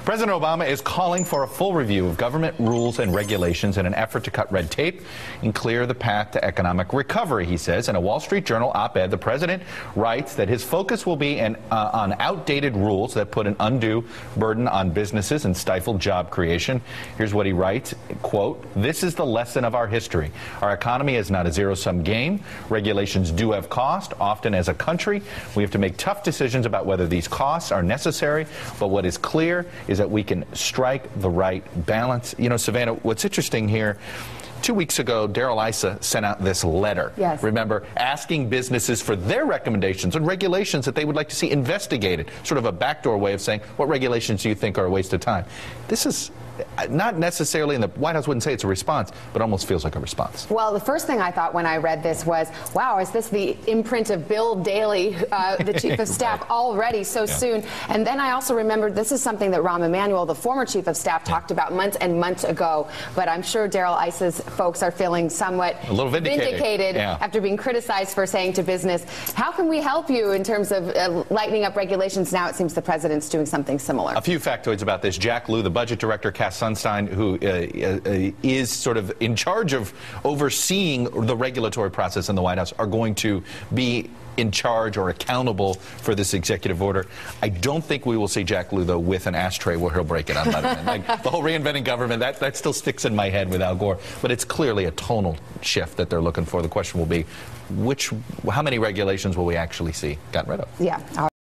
President Obama is calling for a full review of government rules and regulations in an effort to cut red tape and clear the path to economic recovery, he says. In a Wall Street Journal op-ed, the president writes that his focus will be on outdated rules that put an undue burden on businesses and stifle job creation. Here's what he writes, quote, "This is the lesson of our history. Our economy is not a zero-sum game. Regulations do have cost. Often as a country, we have to make tough decisions about whether these costs are necessary, but what is clear is that we can strike the right balance." You know, Savannah, what's interesting here, 2 weeks ago, Darrell Issa sent out this letter. Yes. Remember, asking businesses for their recommendations and regulations that they would like to see investigated. Sort of a backdoor way of saying, what regulations do you think are a waste of time? This is not necessarily, and the White House wouldn't say it's a response, but almost feels like a response. Well, the first thing I thought when I read this was, wow, is this the imprint of Bill Daley, the chief of staff, right. already so soon? And then I also remembered this is something that Rahm Emanuel, the former chief of staff, talked about months and months ago. But I'm sure Darrell Issa's folks are feeling somewhat a little vindicated after being criticized for saying to business, how can we help you in terms of lightening up regulations? Now it seems the president's doing something similar. A few factoids about this. Jack Lew, the budget director, Cass Sunstein, who is sort of in charge of overseeing the regulatory process in the White House, are going to be in charge or accountable for this executive order. I don't think we will see Jack Lew, though, with an ashtray where he'll break it on Letterman. Like, the whole reinventing government, that still sticks in my head with Al Gore. But it's clearly a tonal shift that they're looking for. The question will be, how many regulations will we actually see gotten rid of? Yeah.